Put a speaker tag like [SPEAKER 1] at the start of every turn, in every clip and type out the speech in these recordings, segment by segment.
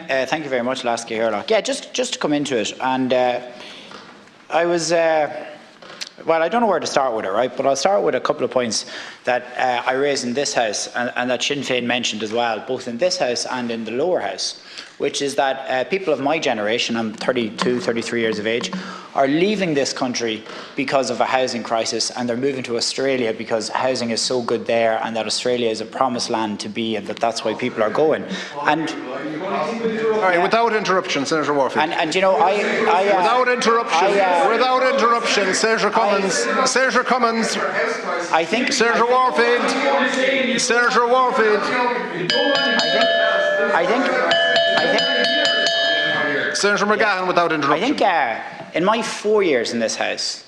[SPEAKER 1] thank you very much, Lasky Herlock. Yeah, just to come into it, and I was, well, I don't know where to start with it, right? But I'll start with a couple of points that I raised in this House, and that Sinn Féin mentioned as well, both in this House and in the lower House, which is that people of my generation, I'm 32, 33 years of age, are leaving this country because of a housing crisis, and they're moving to Australia because housing is so good there, and that Australia is a promised land to be, and that's why people are going. And
[SPEAKER 2] without interruption, Senator Warfield.
[SPEAKER 1] And you know,
[SPEAKER 2] without interruption, Senator Cummins. Senator Cummins.
[SPEAKER 1] I think
[SPEAKER 2] Senator Warfield. Senator Warfield.
[SPEAKER 1] I think.
[SPEAKER 2] Senator McGahon, without interruption.
[SPEAKER 1] I think in my 4 years in this House,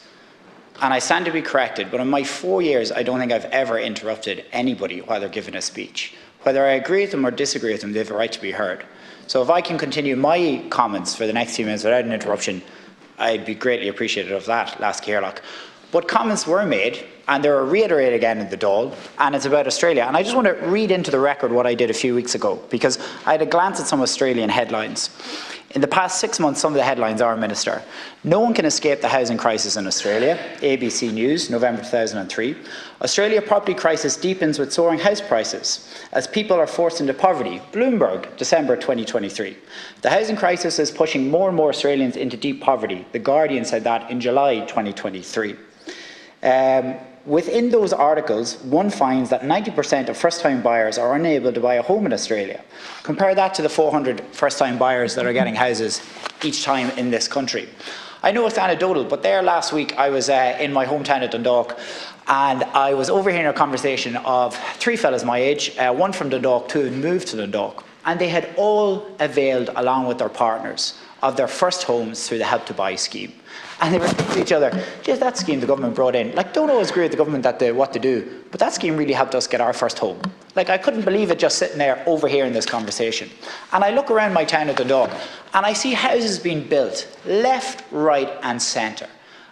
[SPEAKER 1] and I stand to be corrected, but in my 4 years, I don't think I've ever interrupted anybody while they're giving a speech. Whether I agree with them or disagree with them, they have a right to be heard. So if I can continue my comments for the next few minutes without an interruption, I'd be greatly appreciative of that, Lasky Herlock. But comments were made, and they were reiterated again in the Dáil, and it's about Australia. And I just want to read into the record what I did a few weeks ago, because I had a glance at some Australian headlines. In the past 6 months, some of the headlines are, Minister: no one can escape the housing crisis in Australia. ABC News, November 2003. Australia property crisis deepens with soaring house prices as people are forced into poverty. Bloomberg, December 2023. The housing crisis is pushing more and more Australians into deep poverty. The Guardian said that in July 2023. Within those articles, one finds that 90% of first-time buyers are unable to buy a home in Australia. Compare that to the 400 first-time buyers that are getting houses each time in this country. I know it's anecdotal, but there last week I was in my hometown of Dundalk, and I was overhearing a conversation of three fellas my age, one from Dundalk, two had moved to Dundalk, and they had all availed, along with their partners, of their first homes through the Help to Buy scheme. And they were saying to each other, geez, that scheme the government brought in, like, don't always agree with the government what to do, but that scheme really helped us get our first home. Like, I couldn't believe it just sitting there overhearing this conversation. And I look around my town of Dundalk, and I see houses being built left, right and centre.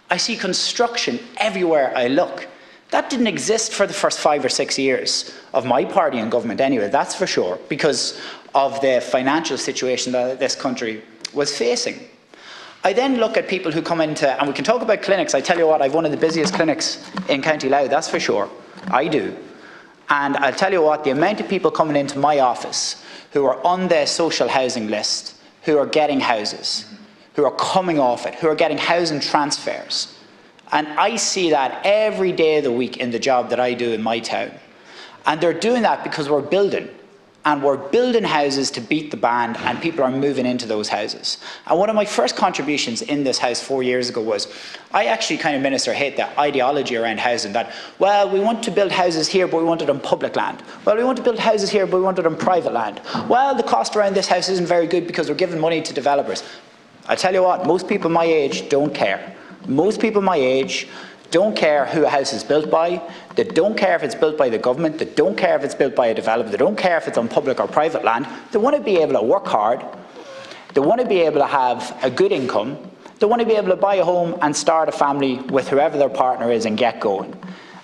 [SPEAKER 1] I see construction everywhere I look. That didn't exist for the first 5 or 6 years of my party in government anyway, that's for sure, because of the financial situation that this country was facing. I then look at people who come into, and we can talk about clinics. I tell you what, I've one of the busiest clinics in County Louth, that's for sure. I do. And I'll tell you what, the amount of people coming into my office who are on the social housing list, who are getting houses, who are coming off it, who are getting housing transfers. And I see that every day of the week in the job that I do in my town. And they're doing that because we're building. And we're building houses to beat the band, and people are moving into those houses. And one of my first contributions in this House 4 years ago was, I actually kind of, Minister, hate the ideology around housing that, well, we want to build houses here, but we want it on public land. Well, we want to build houses here, but we want it on private land. Well, the cost around this house isn't very good because we're giving money to developers. I tell you what, most people my age don't care. Most people my age don't care who a house is built by, they don't care if it's built by the government, they don't care if it's built by a developer, they don't care if it's on public or private land. They want to be able to work hard, they want to be able to have a good income, they want to be able to buy a home and start a family with whoever their partner is and get going.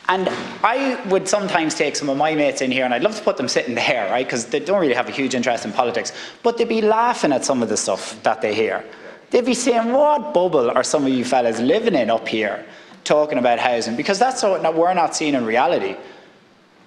[SPEAKER 1] And I would sometimes take some of my mates in here, and I'd love to put them sitting there, right, because they don't really have a huge interest in politics, but they'd be laughing at some of the stuff that they hear. They'd be saying, what bubble are some of you fellas living in up here talking about housing? Because that's what we're not seeing in reality.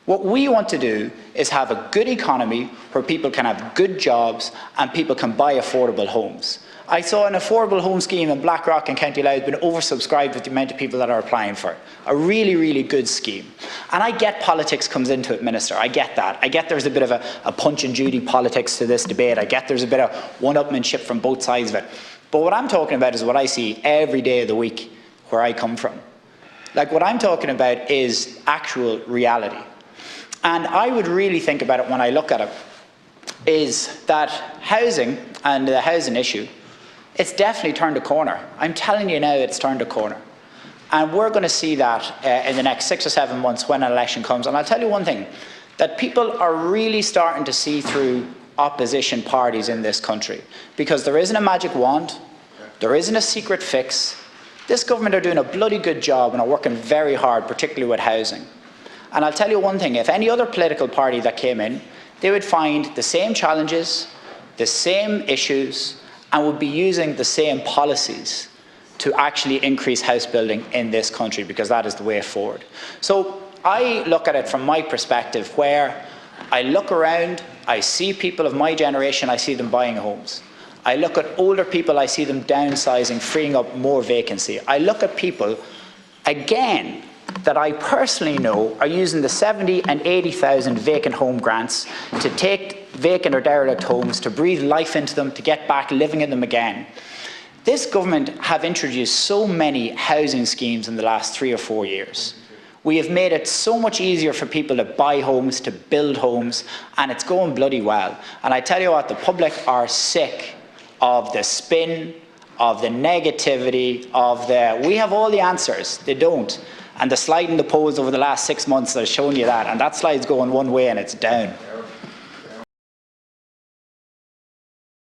[SPEAKER 1] What we want to do is have a good economy where people can have good jobs and people can buy affordable homes. I saw an affordable home scheme in Blackrock in County Louth been oversubscribed with the amount of people that are applying for it. A really, really good scheme. And I get politics comes into it, Minister. I get that. I get there's a bit of a Punch and Judy politics to this debate. I get there's a bit of one-upmanship from both sides of it. But what I'm talking about is what I see every day of the week where I come from. Like, what I'm talking about is actual reality. And I would really think about it when I look at it, is that housing and the housing issue, it's definitely turned a corner. I'm telling you now, it's turned a corner. And we're going to see that in the next 6 or 7 months when an election comes. And I'll tell you one thing, that people are really starting to see through opposition parties in this country, because there isn't a magic wand, there isn't a secret fix. This government are doing a bloody good job and are working very hard, particularly with housing. And I'll tell you one thing, if any other political party that came in, they would find the same challenges, the same issues and would be using the same policies to actually increase house building in this country, because that is the way forward. So I look at it from my perspective, where I look around, I see people of my generation, I see them buying homes. I look at older people, I see them downsizing, freeing up more vacancy. I look at people, again, that I personally know are using the 70 and 80,000 vacant home grants to take vacant or derelict homes, to breathe life into them, to get back living in them again. This government have introduced so many housing schemes in the last 3 or 4 years. We have made it so much easier for people to buy homes, to build homes, and it's going bloody well. And I tell you what, the public are sick of the spin, of the negativity, of the, we have all the answers. They don't. And the slide in the polls over the last 6 months has shown you that, and that slide's going one way and it's down.